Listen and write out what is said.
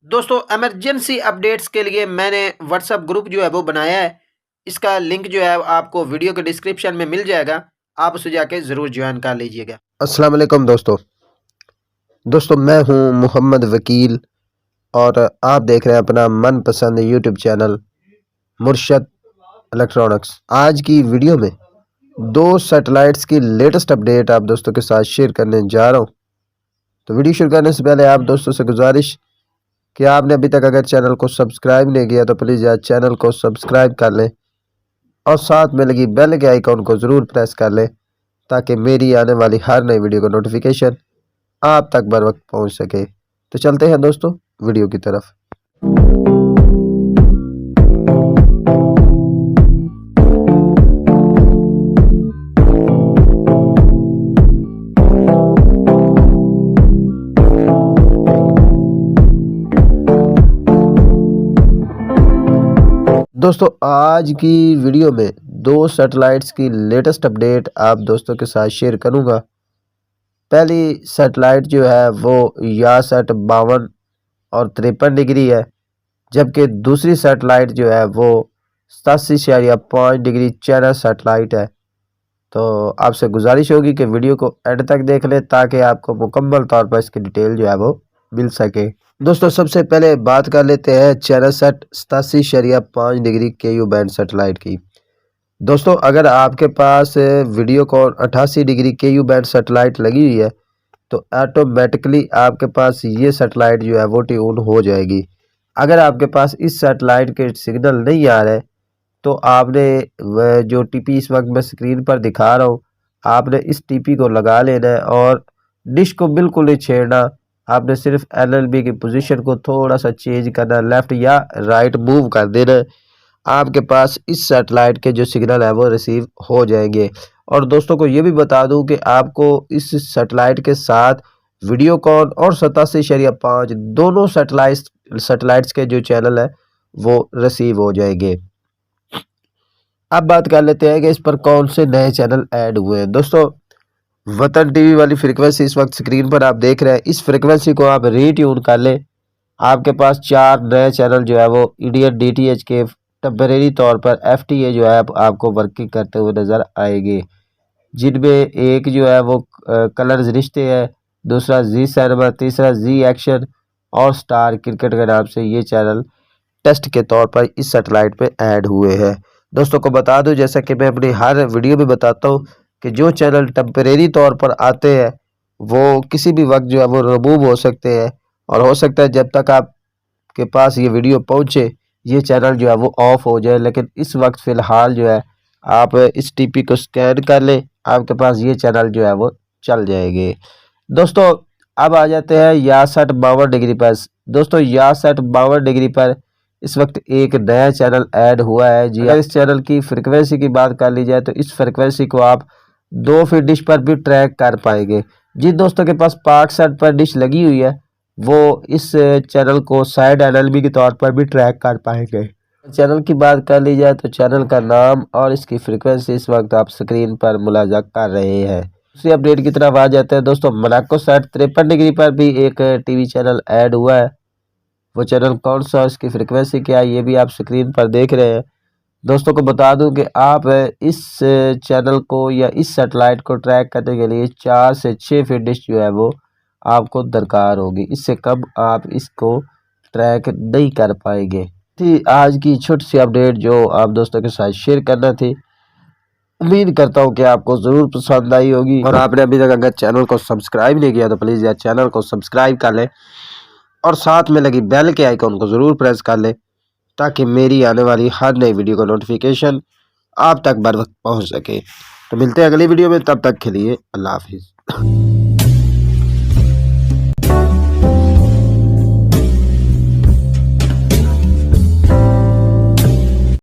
दोस्तों emergency updates के लिए मैंने व्हाट्सएप ग्रुप जो है वो बनाया है। इसका लिंक जो है आपको वीडियो के डिस्क्रिप्शन में मिल जाएगा। आप उसे जाके ज़रूर ज्वाइन कर लीजिएगा। अस्सलाम वालेकुम दोस्तों मैं हूं मोहम्मद वकील और आप देख रहे हैं अपना मनपसंद यूट्यूब चैनल मुर्शद इलेक्ट्रॉनिक्स। आज की वीडियो में दो सैटेलाइट्स की लेटेस्ट अपडेट आप दोस्तों के साथ शेयर करने जा रहा हूं। तो वीडियो शुरू करने से पहले आप दोस्तों से गुजारिश कि आपने अभी तक अगर चैनल को सब्सक्राइब नहीं किया तो प्लीज़ यार चैनल को सब्सक्राइब कर लें और साथ में लगी बेल के आइकॉन को ज़रूर प्रेस कर लें ताकि मेरी आने वाली हर नई वीडियो का नोटिफिकेशन आप तक बर वक्त पहुँच सके। तो चलते हैं दोस्तों वीडियो की तरफ। दोस्तों आज की वीडियो में दो सैटेलाइट्स की लेटेस्ट अपडेट आप दोस्तों के साथ शेयर करूंगा। पहली सैटेलाइट जो है वो यासठ 52 और 53 डिग्री है, जबकि दूसरी सैटेलाइट जो है वो 87.5 डिग्री चैनल सैटेलाइट है। तो आपसे गुजारिश होगी कि वीडियो को एंड तक देख लें ताकि आपको मुकम्मल तौर पर इसकी डिटेल जो है वो मिल सके। दोस्तों सबसे पहले बात कर लेते हैं channel set 87.5 degree KU band satellite की। दोस्तों अगर आपके पास Videocon 88 degree KU band satellite लगी हुई है तो ऑटोमेटिकली आपके पास ये सैटेलाइट जो है वो ट्यून हो जाएगी। अगर आपके पास इस सैटेलाइट के सिग्नल नहीं आ रहे तो आपने जो टीपी इस वक्त मैं स्क्रीन पर दिखा रहा हूँ, आपने इस टीपी को लगा लेना है और डिश को बिल्कुल नहीं छेड़ना। आपने सिर्फ LLB की पोजीशन को थोड़ा सा चेंज करना, लेफ़्ट या राइट मूव कर देना। आपके पास इस सैटेलाइट के जो सिग्नल है वो रिसीव हो जाएंगे। और दोस्तों को ये भी बता दूं कि आपको इस सैटेलाइट के साथ वीडियोकॉन और 87.5 दोनों सैटेलाइट्स के जो चैनल है वो रिसीव हो जाएंगे। अब बात कर लेते हैं कि इस पर कौन से नए चैनल ऐड हुए हैं। दोस्तों वतन टीवी वाली फ्रीक्वेंसी इस वक्त स्क्रीन पर आप देख रहे हैं, इस फ्रीक्वेंसी को आप रीट्यून कर लें। आपके पास 4 नए चैनल जो है वो इंडियन DTH के टेम्परेरी तौर पर FTA जो है आपको वर्किंग करते हुए नज़र आएंगे, जिनमें एक जो है वो कलर्स रिश्ते है, दूसरा जी सिनेमा, तीसरा जी एक्शन और स्टार क्रिकेट के नाम से ये चैनल टेस्ट के तौर पर इस सैटेलाइट पे ऐड हुए हैं। दोस्तों को बता दूं, जैसा कि मैं अपनी हर वीडियो में बताता हूं कि जो चैनल टेम्परेरी तौर पर आते हैं वो किसी भी वक्त जो है वो रिमूव हो सकते हैं और हो सकता है जब तक आपके पास ये वीडियो पहुंचे ये चैनल जो है वो ऑफ हो जाए। लेकिन इस वक्त फ़िलहाल जो है आप इस टीपी को स्कैन कर लें, आपके पास ये चैनल जो है वो चल जाएंगे। दोस्तों अब आ जाते हैं 62 डिग्री पर। दोस्तों 62 डिग्री पर इस वक्त एक नया चैनल ऐड हुआ है जी। अगर इस चैनल की फ्रिक्वेंसी की बात कर ली जाए तो इस फ्रिक्वेंसी को आप 2 फीट डिश पर भी ट्रैक कर पाएंगे। जिन दोस्तों के पास 65 पर डिश लगी हुई है वो इस चैनल को साइड LLB के तौर पर भी ट्रैक कर पाएंगे। चैनल की बात कर ली जाए तो चैनल का नाम और इसकी फ्रिक्वेंसी इस वक्त आप स्क्रीन पर मुलाजा कर रहे हैं। दूसरी अपडेट की तरफ आ जाते हैं। दोस्तों मोनाको साइड 53 डिग्री पर भी एक टीवी चैनल ऐड हुआ है। वो चैनल कौन सा और इसकी फ्रिक्वेंसी क्या है ये भी आप स्क्रीन पर देख रहे हैं। दोस्तों को बता दूं कि आप इस चैनल को या इस सैटेलाइट को ट्रैक करने के लिए 4 से 6 फीट डिश जो है वो आपको दरकार होगी, इससे कम आप इसको ट्रैक नहीं कर पाएंगे। थी आज की छोटी सी अपडेट जो आप दोस्तों के साथ शेयर करना थी। उम्मीद करता हूँ कि आपको ज़रूर पसंद आई होगी और आपने अभी तक अगर चैनल को सब्सक्राइब नहीं किया तो प्लीज़ यार चैनल को सब्सक्राइब कर लें और साथ में लगी बेल के आइकॉन को ज़रूर प्रेस कर लें ताकि मेरी आने वाली हर नई वीडियो का नोटिफिकेशन आप तक बर वक्त पहुँच सके। तो मिलते हैं अगली वीडियो में, तब तक के लिए अल्लाह हाफिज़।